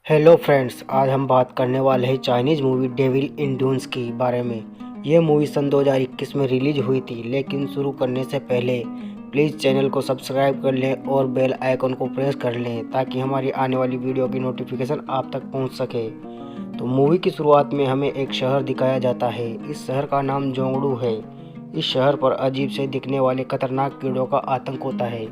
Hello friends, आज हम बात करने वाले हैं Chinese movie devil in dunes के बारे में। ये मूवी सन 2021 में रिलीज हुई थी, लेकिन शुरू करने से पहले प्लीज़ चैनल को सब्सक्राइब कर लें और बेल आइकन को प्रेस कर लें ताकि हमारी आने वाली वीडियो की नोटिफिकेशन आप तक पहुंच सके। तो मूवी की शुरुआत में हमें एक शहर दिखाया जाता है। इस शहर का नाम जोंगडू है। इस शहर पर अजीब से दिखने वाले खतरनाक कीड़ों का आतंक होता है।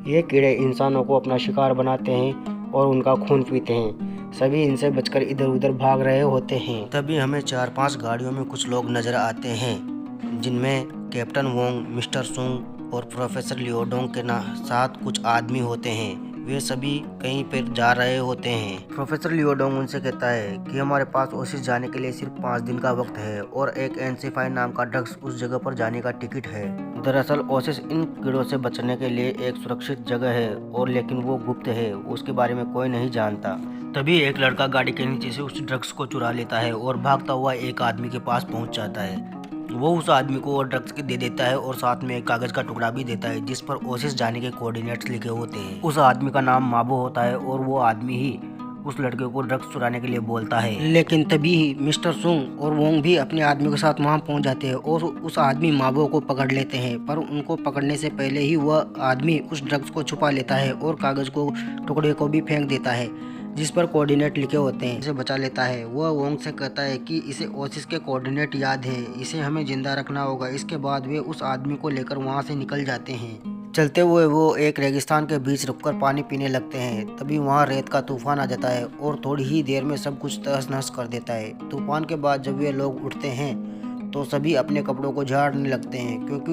ये कीड़े इंसानों को अपना शिकार बनाते हैं और उनका खून पीते हैं। सभी इनसे बचकर इधर उधर भाग रहे होते हैं। तभी हमें 4-5 गाड़ियों में कुछ लोग नजर आते हैं, जिनमें कैप्टन वोंग, मिस्टर सुंग और प्रोफेसर लियोडोंग के साथ कुछ आदमी होते हैं। वे सभी कहीं पर जा रहे होते हैं। प्रोफेसर लियोडोंग उनसे कहता है कि हमारे पास ओसिस जाने के लिए सिर्फ 5 दिन का वक्त है और एक एनसीफाइन नाम का ड्रग्स उस जगह पर जाने का टिकट है। दरअसल ओसिस इन कीड़ों से बचने के लिए एक सुरक्षित जगह है और लेकिन वो गुप्त है, उसके बारे में कोई नहीं जानता। तभी एक लड़का गाड़ी के नीचे से उस ड्रग्स को चुरा लेता है और भागता हुआ एक आदमी के पास पहुंच जाता है। वो उस आदमी को ड्रग्स के दे देता है और साथ में एक कागज का टुकड़ा भी देता है जिस पर ओसिस जाने के कोऑर्डिनेट्स लिखे होते हैं। उस आदमी का नाम माबो होता है और वो आदमी ही उस लड़के को ड्रग्स चुराने के लिए बोलता है। लेकिन तभी ही मिस्टर सुंग और वोंग भी अपने आदमी के साथ वहां पहुंच जाते हैं और उस आदमी माबो को पकड़ लेते हैं, पर उनको पकड़ने से पहले ही वह आदमी उस ड्रग्स को छुपा लेता है और कागज को टुकड़े को भी फेंक देता है जिस पर कोऑर्डिनेट लिखे होते हैं। इसे बचा लेता है। वह वोंग से कहता है कि इसे ओसिस के कोऑर्डिनेट याद है, इसे हमें जिंदा रखना होगा। इसके बाद वे उस आदमी को लेकर वहां से निकल जाते हैं। चलते हुए वो एक रेगिस्तान के बीच रुककर पानी पीने लगते हैं। तभी वहां रेत का तूफान आ जाता है और थोड़ी ही देर में सब कुछ तहस नहस कर देता है। तूफान के बाद जब वे लोग उठते हैं तो सभी अपने कपड़ों को झाड़ने लगते हैं, क्योंकि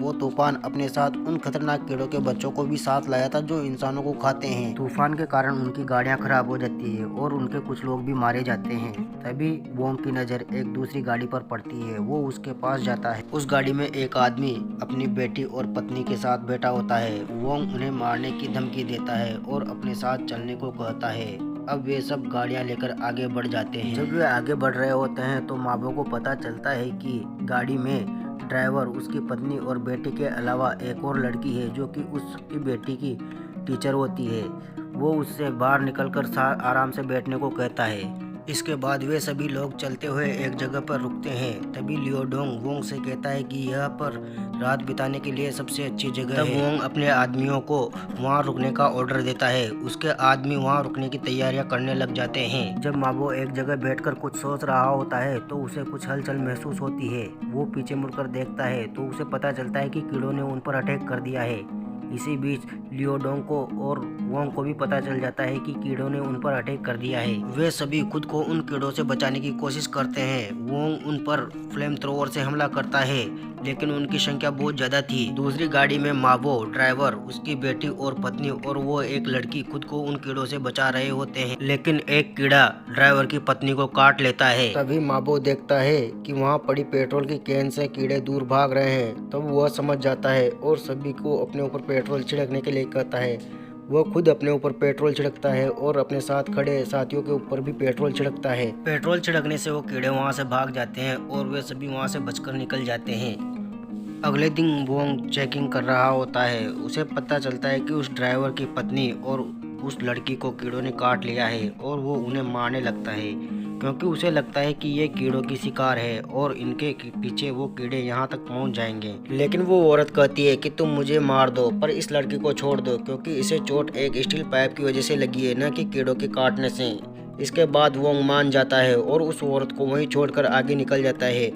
वो तूफान अपने साथ उन खतरनाक कीड़ों के बच्चों को भी साथ लाया था जो इंसानों को खाते हैं। तूफान के कारण उनकी गाड़ियां खराब हो जाती है और उनके कुछ लोग भी मारे जाते हैं। तभी वोंग की नज़र एक दूसरी गाड़ी पर पड़ती है। वो उसके पास जाता है। उस गाड़ी में एक आदमी अपनी बेटी और पत्नी के साथ बैठा होता है। वोंग उन्हें मारने की धमकी देता है और अपने साथ चलने को कहता है। अब वे सब गाड़ियां लेकर आगे बढ़ जाते हैं। जब वे आगे बढ़ रहे होते हैं तो माबो को पता चलता है कि गाड़ी में ड्राइवर, उसकी पत्नी और बेटी के अलावा एक और लड़की है जो कि उसकी बेटी की टीचर होती है। वो उससे बाहर निकलकर आराम से बैठने को कहता है। इसके बाद वे सभी लोग चलते हुए एक जगह पर रुकते हैं। तभी लियोडोंग वोंग से कहता है कि यह पर रात बिताने के लिए सबसे अच्छी जगह है। तब वोंग अपने आदमियों को वहां रुकने का ऑर्डर देता है। उसके आदमी वहां रुकने की तैयारियां करने लग जाते हैं। जब माबो एक जगह बैठकर कुछ सोच रहा होता है तो उसे कुछ हलचल महसूस होती है। वो पीछे मुड़कर देखता है तो उसे पता चलता है कि कीड़ों ने उन पर अटैक कर दिया है। इसी बीच लियोडोंग को और वोंग को भी पता चल जाता है कि कीड़ों ने उन पर अटैक कर दिया है। वे सभी खुद को उन कीड़ों से बचाने की कोशिश करते हैं। वोंग उन पर फ्लेम थ्रोवर से हमला करता है, लेकिन उनकी संख्या बहुत ज्यादा थी। दूसरी गाड़ी में माबो, ड्राइवर, उसकी बेटी और पत्नी और वो एक लड़की खुद को उन कीड़ों से बचा रहे होते हैं, लेकिन एक कीड़ा ड्राइवर की पत्नी को काट लेता है। तभी माबो देखता है कि वहाँ पड़ी पेट्रोल की कैन से कीड़े दूर भाग रहे हैं। तब वह समझ जाता है और सभी को अपने ऊपर पेट्रोल छिड़कने के लिए कहता है। वह खुद अपने ऊपर पेट्रोल छिड़कता है और अपने साथ खड़े साथियों के ऊपर भी पेट्रोल छिड़कता है। पेट्रोल छिड़कने से वो कीड़े वहां से भाग जाते हैं और वे सभी वहां से बचकर निकल जाते हैं। अगले दिन वोंग चेकिंग कर रहा होता है। उसे पता चलता है कि उस ड्राइवर की पत्नी और उस लड़की को कीड़ों ने काट लिया है और वो उन्हें मारने लगता है, क्योंकि उसे लगता है कि ये कीड़ों की शिकार है और इनके पीछे वो कीड़े यहाँ तक पहुँच जाएंगे। लेकिन वो औरत कहती है कि तुम मुझे मार दो पर इस लड़की को छोड़ दो, क्योंकि इसे चोट एक स्टील पाइप की वजह से लगी है, न कि कीड़ों के काटने से। इसके बाद वोंग मान जाता है और उस औरत को वहीं छोड़कर आगे निकल जाता है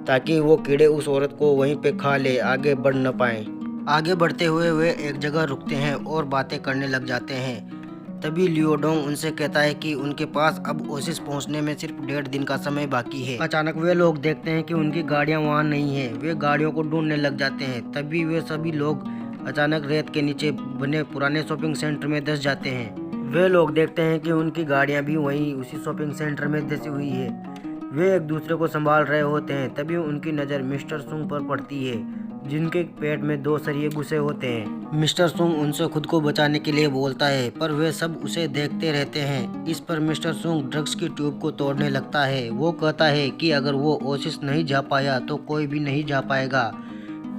ताकि वो कीड़े उस औरत को वहीं पे खा ले, आगे बढ़ न पाए। आगे बढ़ते हुए वे एक जगह रुकते हैं और बातें करने लग जाते हैं। तभी लियोडोंग उनसे कहता है कि उनके पास अब ओसिस पहुंचने में सिर्फ 1.5 दिन का समय बाकी है। अचानक वे लोग देखते हैं कि उनकी गाड़ियां वहां नहीं है। वे गाड़ियों को ढूंढने लग जाते हैं। तभी वे सभी लोग अचानक रेत के नीचे बने पुराने शॉपिंग सेंटर में धंस जाते हैं। वे लोग देखते हैं कि उनकी गाड़ियां भी वहीं उसी शॉपिंग सेंटर में धंसी हुई है। वे एक दूसरे को संभाल रहे होते हैं। तभी उनकी नज़र मिस्टर सुंग पर पड़ती है, जिनके पेट में 2 सरिये घुसे होते हैं। मिस्टर सुंग उनसे खुद को बचाने के लिए बोलता है, पर वे सब उसे देखते रहते हैं। इस पर मिस्टर सुंग ड्रग्स की ट्यूब को तोड़ने लगता है। वो कहता है कि अगर वो ओसिस नहीं जा पाया तो कोई भी नहीं जा पाएगा।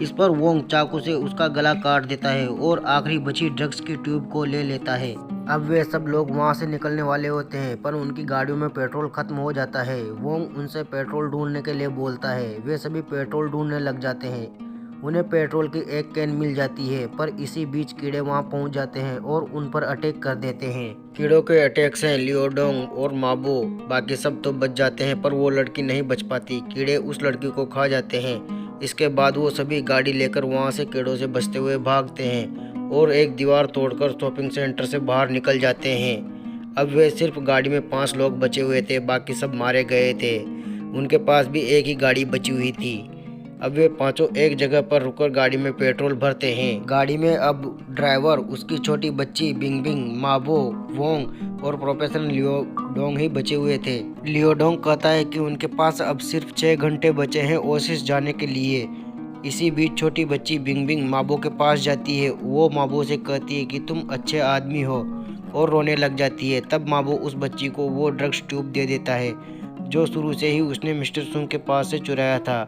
इस पर वोंग चाकू से उसका गला काट देता है और आखिरी बची ड्रग्स की ट्यूब को ले लेता है। अब वे सब लोग वहाँ से निकलने वाले होते हैं, पर उनकी गाड़ियों में पेट्रोल खत्म हो जाता है। वोंग उनसे पेट्रोल ढूंढने के लिए बोलता है। वे सभी पेट्रोल ढूंढने लग जाते हैं। उन्हें पेट्रोल की एक कैन मिल जाती है, पर इसी बीच कीड़े वहां पहुंच जाते हैं और उन पर अटैक कर देते हैं। कीड़ों के अटैक से लियोडोंग और माबो बाकी सब तो बच जाते हैं, पर वो लड़की नहीं बच पाती। कीड़े उस लड़की को खा जाते हैं। इसके बाद वो सभी गाड़ी लेकर वहां से कीड़ों से बचते हुए भागते हैं और एक दीवार तोड़कर शॉपिंग सेंटर से बाहर निकल जाते हैं। अब वे सिर्फ गाड़ी में 5 लोग बचे हुए थे, बाकी सब मारे गए थे। उनके पास भी एक ही गाड़ी बची हुई थी। अब वे पांचों एक जगह पर रुककर गाड़ी में पेट्रोल भरते हैं। गाड़ी में अब ड्राइवर, उसकी छोटी बच्ची बिंग बिंग, माबो, वोंग और प्रोफेसर लियोडोंग ही बचे हुए थे। लियोडोंग कहता है कि उनके पास अब सिर्फ 6 घंटे बचे हैं ओसिस जाने के लिए। इसी बीच छोटी बच्ची बिंग बिंग माबो के पास जाती है। वो माबो से कहती है कि तुम अच्छे आदमी हो और रोने लग जाती है। तब माबो उस बच्ची को वो ड्रग्स ट्यूब दे देता है जो शुरू से ही उसने मिस्टर सुंग के पास से चुराया था।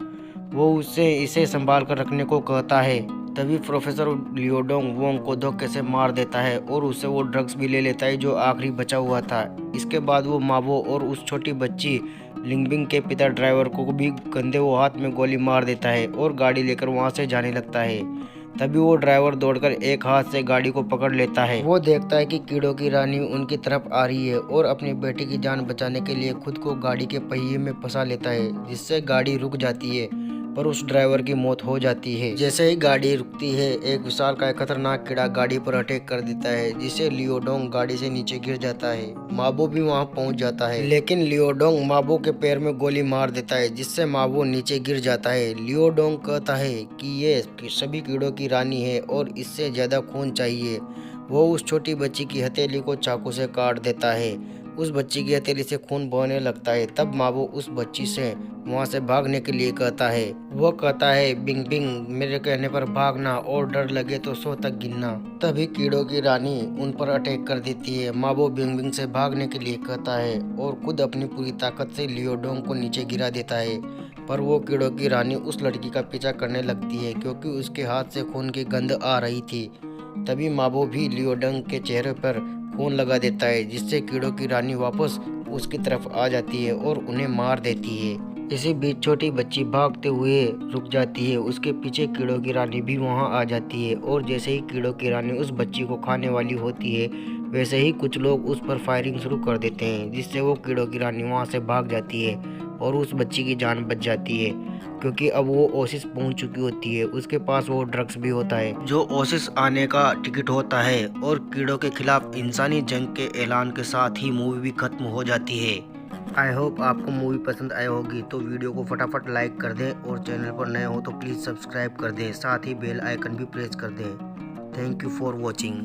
वो उससे इसे संभाल कर रखने को कहता है। तभी प्रोफेसर लियोडोंग वोंग को धोखे से मार देता है और उससे वो ड्रग्स भी ले लेता है जो आखिरी बचा हुआ था। इसके बाद वो माबो और उस छोटी बच्ची लिंगबिंग के पिता ड्राइवर को भी कंधे वो हाथ में गोली मार देता है और गाड़ी लेकर वहां से जाने लगता है। तभी वो ड्राइवर दौड़कर एक हाथ से गाड़ी को पकड़ लेता है। वो देखता है कि कीड़ों की रानी उनकी तरफ आ रही है और अपनी बेटी की जान बचाने के लिए खुद को गाड़ी के पहिए में फंसा लेता है, जिससे गाड़ी रुक जाती है, पर उस ड्राइवर की मौत हो जाती है। जैसे ही गाड़ी रुकती है, एक विशालकाय खतरनाक कीड़ा गाड़ी पर अटैक कर देता है, जिससे लियोडोंग गाड़ी से नीचे गिर जाता है। माबो भी वहां पहुंच जाता है, लेकिन लियोडोंग माबो के पैर में गोली मार देता है, जिससे माबो नीचे गिर जाता है। लियोडोंग कहता है कि ये सभी कीड़ों की रानी है और इससे ज्यादा खून चाहिए। वो उस छोटी बच्ची की हथेली को चाकू से काट देता है। उस बच्ची की हथेली से खून बहने लगता है। तब माबो उस बच्ची से वहां से भागने के लिए कहता है। वो कहता है, बिंग बिंग मेरे कहने पर भागना और डर लगे तो 100 तक गिनना। तभी कीड़ों की रानी उन पर अटैक कर देती है। माबो बिंग बिंग से भागने के लिए कहता है और खुद अपनी पूरी ताकत से लियोडोंग को नीचे गिरा देता है, पर वो कीड़ों की रानी उस लड़की का पीछा करने लगती है क्योंकि उसके हाथ से खून की गंध आ रही थी। तभी माबो भी लियोडोंग के चेहरे पर खून लगा देता है, जिससे कीड़ों की रानी वापस उसकी तरफ आ जाती है और उन्हें मार देती है। इसी बीच छोटी बच्ची भागते हुए रुक जाती है। उसके पीछे कीड़ों की रानी भी वहां आ जाती है और जैसे ही कीड़ों की रानी उस बच्ची को खाने वाली होती है, वैसे ही कुछ लोग उस पर फायरिंग शुरू कर देते हैं, जिससे वो कीड़ों की रानी वहां से भाग जाती है और उस बच्ची की जान बच जाती है, क्योंकि अब वो ओसिस पहुंच चुकी होती है। उसके पास वो ड्रग्स भी होता है जो ओसिस आने का टिकट होता है, और कीड़ों के खिलाफ इंसानी जंग के ऐलान के साथ ही मूवी भी खत्म हो जाती है। आई होप आपको मूवी पसंद आई होगी, तो वीडियो को फटाफट लाइक कर दें और चैनल पर नए हो तो प्लीज़ सब्सक्राइब कर दें, साथ ही बेल आइकन भी प्रेस कर दें। Thank you for watching.